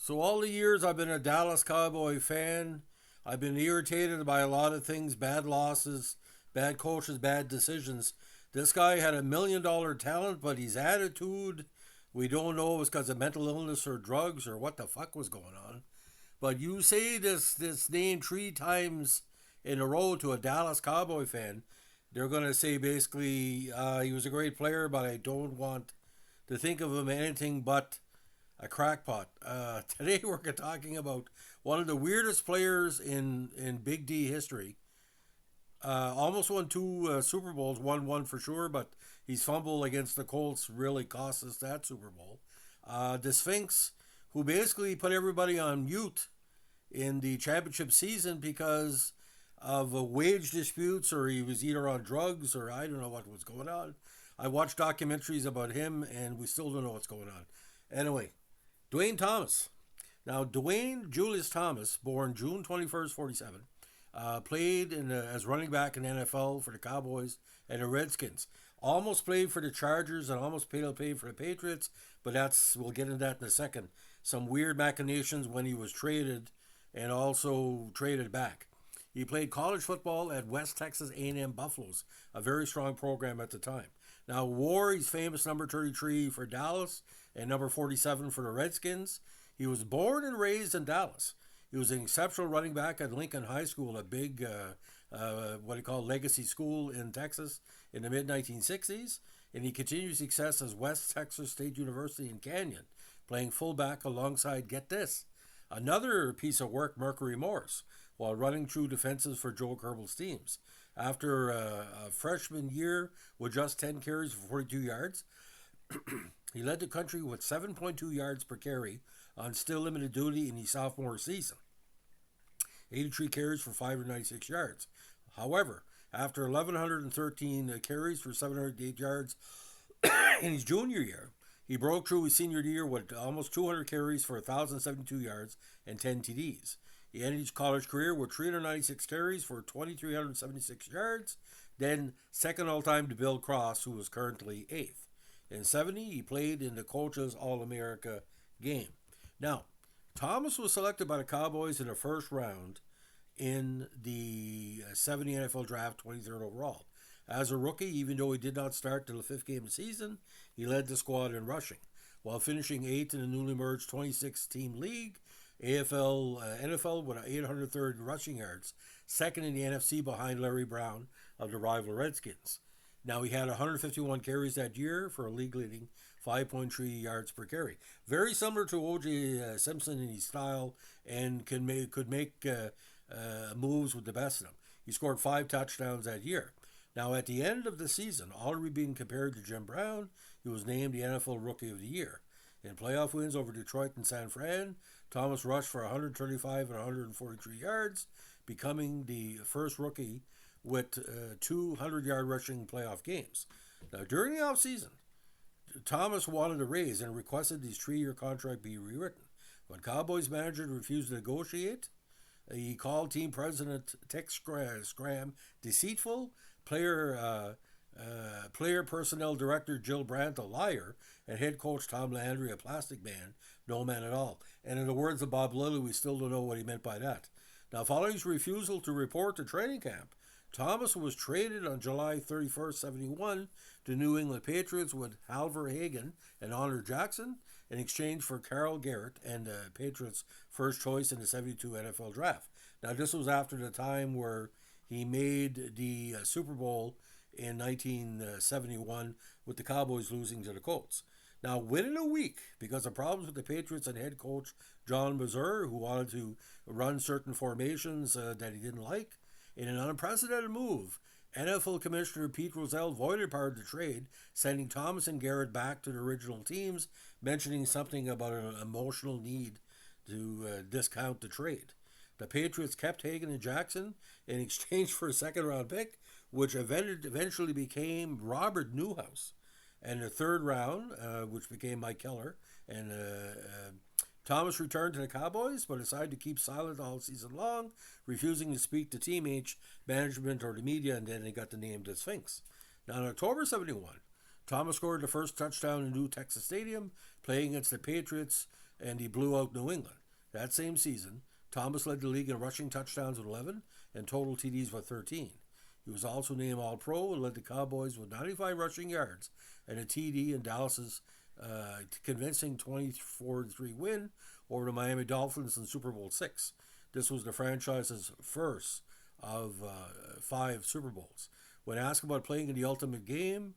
So all the years I've been a Dallas Cowboy fan, I've been irritated by a lot of things, bad losses, bad coaches, bad decisions. This guy had $1 million talent, but his attitude, we don't know if it's because of mental illness or drugs or what the fuck was going on. But you say this name three times in a row to a Dallas Cowboy fan, they're going to say basically he was a great player, but I don't want to think of him anything but a crackpot. Today we're talking about one of the weirdest players in Big D history. Almost won two Super Bowls, won one for sure, but his fumble against the Colts really cost us that Super Bowl. The Sphinx, who basically put everybody on mute in the championship season because of wage disputes, or he was either on drugs, or I don't know what was going on. I watched documentaries about him, and we still don't know what's going on. Anyway, Duane Thomas. Now, Duane Julius Thomas, born June 21st, 47, played as running back in the NFL for the Cowboys and the Redskins. Almost played for the Chargers and almost played for the Patriots, but we'll get into that in a second. Some weird machinations when he was traded and also traded back. He played college football at West Texas A&M Buffaloes, a very strong program at the time. Now, wore his famous number 33 for Dallas and number 47 for the Redskins. He was born and raised in Dallas. He was an exceptional running back at Lincoln High School, a big, what they call legacy school in Texas in the mid-1960s. And he continued success as West Texas State University in Canyon, playing fullback alongside, get this, another piece of work, Mercury Morris, while running through defenses for Joe Kerbel's teams. After a freshman year with just 10 carries for 42 yards, he led the country with 7.2 yards per carry on still limited duty in his sophomore season. 83 carries for 596 yards. However, after 1,113 carries for 708 yards in his junior year, he broke through his senior year with almost 200 carries for 1,072 yards and 10 TDs. He ended his college career with 396 carries for 2,376 yards, then second all-time to Bill Cross, who was currently eighth. In 70, he played in the coach's All-America game. Now, Thomas was selected by the Cowboys in the first round in the 70 NFL Draft, 23rd overall. As a rookie, even though he did not start till the fifth game of the season, he led the squad in rushing, while finishing eighth in the newly merged 26-team league, NFL with 830 rushing yards, second in the NFC behind Larry Brown of the rival Redskins. Now, he had 151 carries that year for a league-leading 5.3 yards per carry. Very similar to O.J. Simpson in his style, and could make moves with the best of them. He scored 5 touchdowns that year. Now, at the end of the season, already being compared to Jim Brown, he was named the NFL Rookie of the Year. In playoff wins over Detroit and San Fran, Thomas rushed for 135 and 143 yards, becoming the first rookie with 200-yard rushing playoff games. Now, during the offseason, Thomas wanted a raise and requested his 3-year contract be rewritten. When Cowboys manager refused to negotiate, he called team president Tex Scram deceitful, player personnel director Jill Brandt a liar, and head coach Tom Landry a plastic man, no man at all. And in the words of Bob Lilly, we still don't know what he meant by that. Now, following his refusal to report to training camp, Thomas was traded on July 31st, 71 to New England Patriots with Halver Hagen and Honor Jackson in exchange for Carl Garrett and the Patriots' first choice in the 72 NFL Draft. Now, this was after the time where he made the Super Bowl in 1971 with the Cowboys losing to the Colts. Now, within a week, because of problems with the Patriots and head coach John Mazur, who wanted to run certain formations that he didn't like, in an unprecedented move, NFL Commissioner Pete Rozelle voided part of the trade, sending Thomas and Garrett back to the original teams, mentioning something about an emotional need to discount the trade. The Patriots kept Hagen and Jackson in exchange for a second-round pick, which eventually became Robert Newhouse. And the third round, which became Mike Keller, and Thomas returned to the Cowboys, but decided to keep silent all season long, refusing to speak to teammates, management, or the media, and then they got the name the Sphinx. Now, in October 71, Thomas scored the first touchdown in New Texas Stadium, playing against the Patriots and he blew out New England. That same season, Thomas led the league in rushing touchdowns with 11 and total TDs with 13. He was also named All-Pro and led the Cowboys with 95 rushing yards and a TD in Dallas's convincing 24-3 win over the Miami Dolphins in Super Bowl VI. This was the franchise's first of 5 Super Bowls. When asked about playing in the ultimate game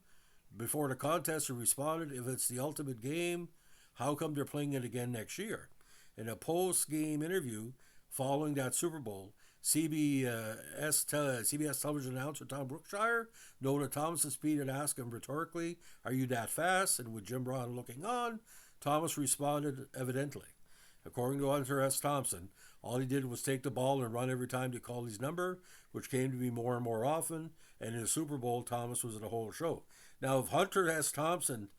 before the contest, he responded, "If it's the ultimate game, how come they're playing it again next year?" In a post-game interview following that Super Bowl, CBS television announcer Tom Brookshire noted Thomas's speed and asked him rhetorically, "Are you that fast?" And with Jim Brown looking on, Thomas responded, "Evidently." According to Hunter S. Thompson, all he did was take the ball and run every time they called his number, which came to be more and more often, and in the Super Bowl, Thomas was in the whole show. Now, if Hunter S. Thompson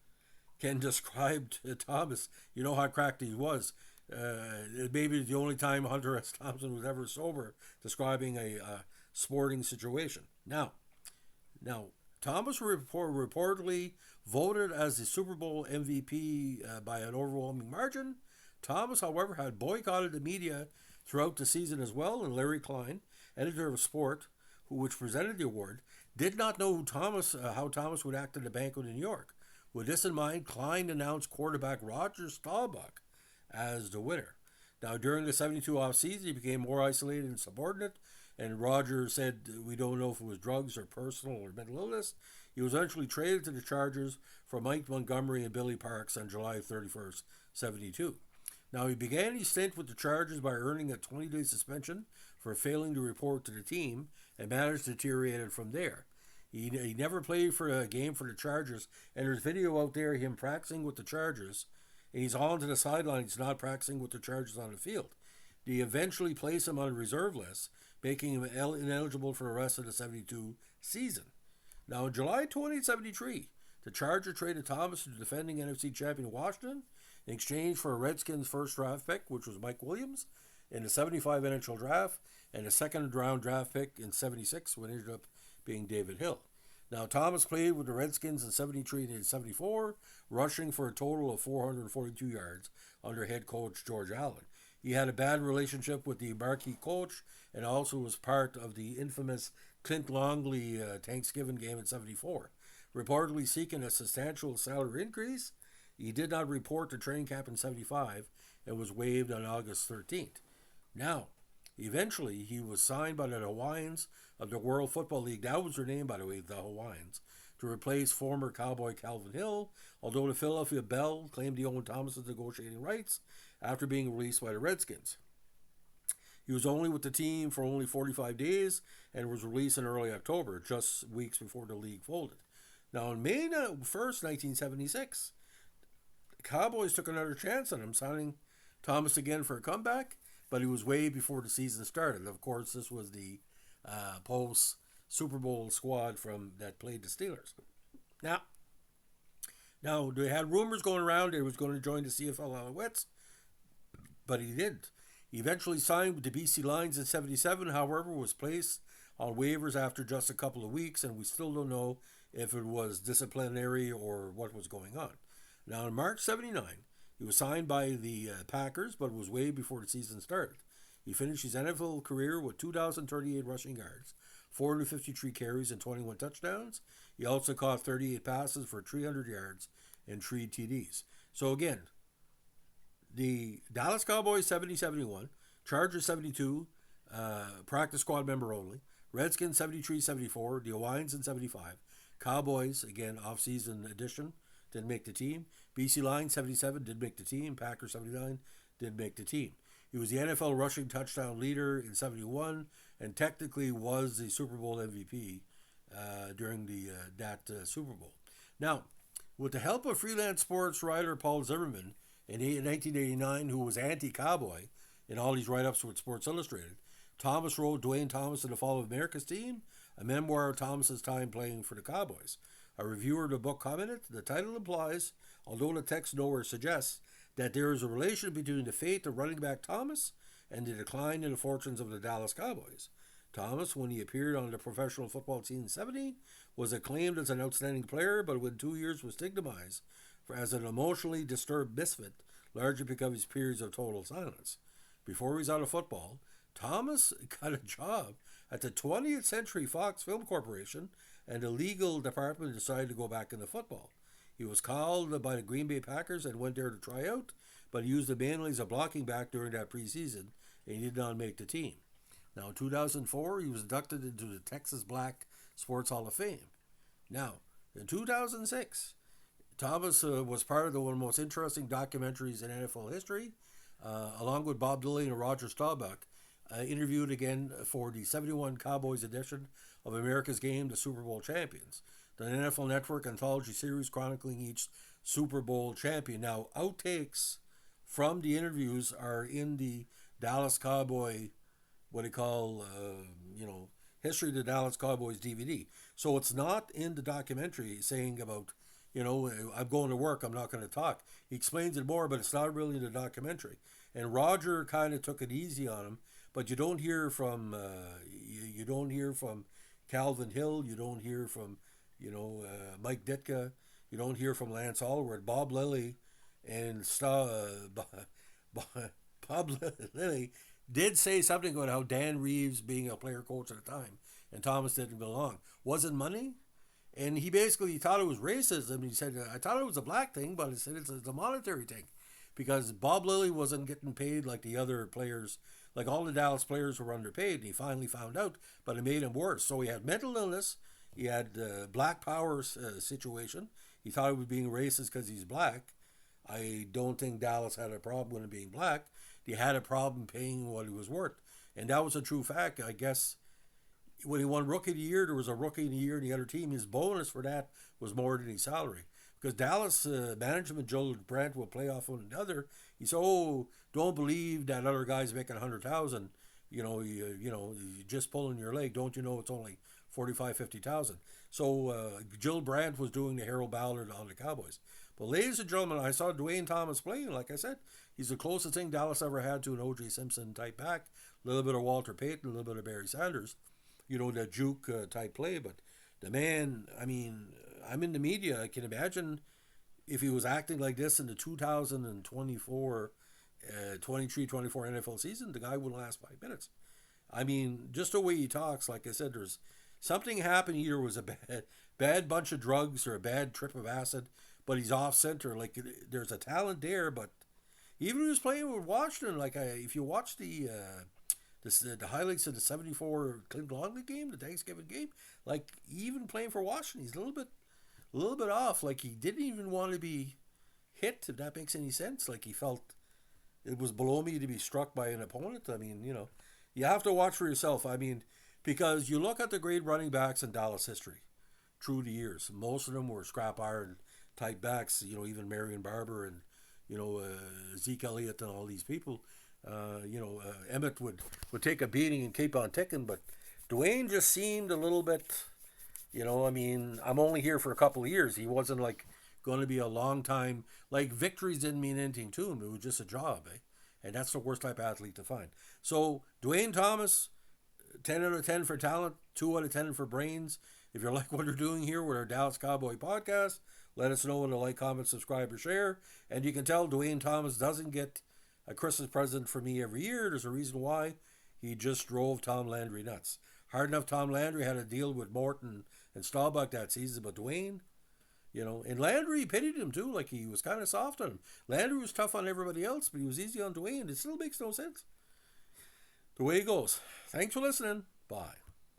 can describe Thomas, you know how cracked he was. Maybe the only time Hunter S. Thompson was ever sober, describing a sporting situation. Now, Thomas reportedly voted as the Super Bowl MVP by an overwhelming margin. Thomas, however, had boycotted the media throughout the season as well, and Larry Klein, editor of Sport, which presented the award, did not know how Thomas would act at the banquet in New York. With this in mind, Klein announced quarterback Roger Staubach as the winner. Now, during the 72 offseason, he became more isolated and subordinate, and Roger said, "We don't know if it was drugs or personal or mental illness." He was eventually traded to the Chargers for Mike Montgomery and Billy Parks on July 31st, 72. Now, he began his stint with the Chargers by earning a 20-day suspension for failing to report to the team, and matters deteriorated from there. He never played for a game for the Chargers, and there's video out there of him practicing with the Chargers, and he's on to the sideline. He's not practicing with the Chargers on the field. They eventually placed him on the reserve list, making him ineligible for the rest of the 72 season. Now, in July 2073, the Chargers traded Thomas to the defending NFC champion Washington in exchange for a Redskins first draft pick, which was Mike Williams, in the 75 NHL draft, and a second round draft pick in 76, when it ended up being David Hill. Now, Thomas played with the Redskins in 73 and 74, rushing for a total of 442 yards under head coach George Allen. He had a bad relationship with the marquee coach and also was part of the infamous Clint Longley Thanksgiving game in 74. Reportedly seeking a substantial salary increase, he did not report to training camp in 75 and was waived on August 13th. Now, eventually, he was signed by the Hawaiians of the World Football League. That was their name, by the way, the Hawaiians, to replace former Cowboy Calvin Hill, although the Philadelphia Bell claimed he owned Thomas's negotiating rights after being released by the Redskins. He was only with the team for only 45 days and was released in early October, just weeks before the league folded. Now, on May 1st, 1976, the Cowboys took another chance on him, signing Thomas again for a comeback, but he was waived before the season started. Of course, this was the post-Super Bowl squad that played the Steelers. Now, they had rumors going around that he was going to join the CFL Alouettes, but he didn't. He eventually signed with the BC Lions in 77, however, was placed on waivers after just a couple of weeks, and we still don't know if it was disciplinary or what was going on. Now, in March 79, he was signed by the Packers, but was waived before the season started. He finished his NFL career with 2,038 rushing yards, 453 carries, and 21 touchdowns. He also caught 38 passes for 300 yards and 3 TDs. So again, the Dallas Cowboys 70-71, Chargers 72, practice squad member only, Redskins 73-74, the Hawaiians in 75, Cowboys, again, off-season addition, didn't make the team. BC Lions 77 did make the team. Packers 79 did make the team. He was the NFL rushing touchdown leader in 71 and technically was the Super Bowl MVP during that Super Bowl. Now, with the help of freelance sports writer Paul Zimmerman in 1989, who was anti-cowboy in all these write-ups with Sports Illustrated, Thomas wrote Duane Thomas and the Fall of America's Team, a memoir of Thomas's time playing for the Cowboys. A reviewer of the book commented, "The title implies, although the text nowhere suggests, that there is a relation between the fate of running back Thomas and the decline in the fortunes of the Dallas Cowboys. Thomas, when he appeared on the professional football team in 70, was acclaimed as an outstanding player, but within 2 years was stigmatized as an emotionally disturbed misfit, largely because of his periods of total silence. Before he was out of football, Thomas got a job at the 20th Century Fox Film Corporation, and the legal department decided to go back into football. He was called by the Green Bay Packers and went there to try out, but he used him mainly as a blocking back during that preseason, and he did not make the team. Now, in 2004, he was inducted into the Texas Black Sports Hall of Fame. Now, in 2006, Thomas was part of one of the most interesting documentaries in NFL history, along with Bob Dylan and Roger Staubach, interviewed again for the 71 Cowboys edition of America's Game, the Super Bowl Champions, the NFL Network anthology series chronicling each Super Bowl champion. Now, outtakes from the interviews are in the Dallas Cowboy, what they call, History of the Dallas Cowboys DVD. So it's not in the documentary saying about, I'm going to work, I'm not going to talk. He explains it more, but it's not really in the documentary. And Roger kind of took it easy on him, but you don't hear from you don't hear from Calvin Hill, you don't hear from Mike Ditka, you don't hear from Lance Allward. Bob Lilly and Bob Lilly did say something about how Dan Reeves being a player coach at the time and Thomas didn't belong. Wasn't money? And he basically thought it was racism. He said, I thought it was a black thing, but he said it's a monetary thing. Because Bob Lilly wasn't getting paid like the other players. Like all the Dallas players were underpaid. And he finally found out, but it made him worse. So he had mental illness. He had black power situation. He thought he was being racist because he's black. I don't think Dallas had a problem with him being black. They had a problem paying what he was worth. And that was a true fact. I guess when he won Rookie of the Year, there was a Rookie of the Year in the other team. His bonus for that was more than his salary. Because Dallas management, Joe Brandt, will play off one another. He said, don't believe that other guy's making $100,000. You're just pulling your leg. Don't you know it's only $45,000-$50,000? So Jill Brandt was doing the Harold Ballard on the Cowboys. But ladies and gentlemen, I saw Duane Thomas playing. Like I said, he's the closest thing Dallas ever had to an O.J. Simpson type back. A little bit of Walter Payton, a little bit of Barry Sanders. That juke type play. But the man, I'm in the media. I can imagine if he was acting like this in the 2024, 23-24 NFL season, the guy wouldn't last 5 minutes. Just the way he talks, like I said, there's something happened. Either it was a bad bunch of drugs or a bad trip of acid, but he's off center. Like there's a talent there, but even when he was playing with Washington, if you watch the highlights of the 74 Cleveland Longley game, the Thanksgiving game, even playing for Washington, he's a little bit off. Like he didn't even want to be hit, if that makes any sense. Like he felt it was below me to be struck by an opponent. You have to watch for yourself. Because you look at the great running backs in Dallas history through the years. Most of them were scrap iron type backs, even Marion Barber and, Zeke Elliott and all these people. Emmett would take a beating and keep on ticking, but Duane just seemed a little bit, I'm only here for a couple of years. He wasn't going to be a long time, victories didn't mean anything to him. It was just a job, eh? And that's the worst type of athlete to find. So Duane Thomas, 10 out of 10 for talent, 2 out of 10 for brains. If you like what we're doing here with our Dallas Cowboy podcast, let us know in the like, comment, subscribe, or share. And you can tell Duane Thomas doesn't get a Christmas present from me every year. There's a reason why. He just drove Tom Landry nuts. Hard enough Tom Landry had to deal with Morton and Staubach that season, but Duane, and Landry pitied him too, like he was kind of soft on him. Landry was tough on everybody else, but he was easy on Duane. It still makes no sense. The way it goes. Thanks for listening. Bye.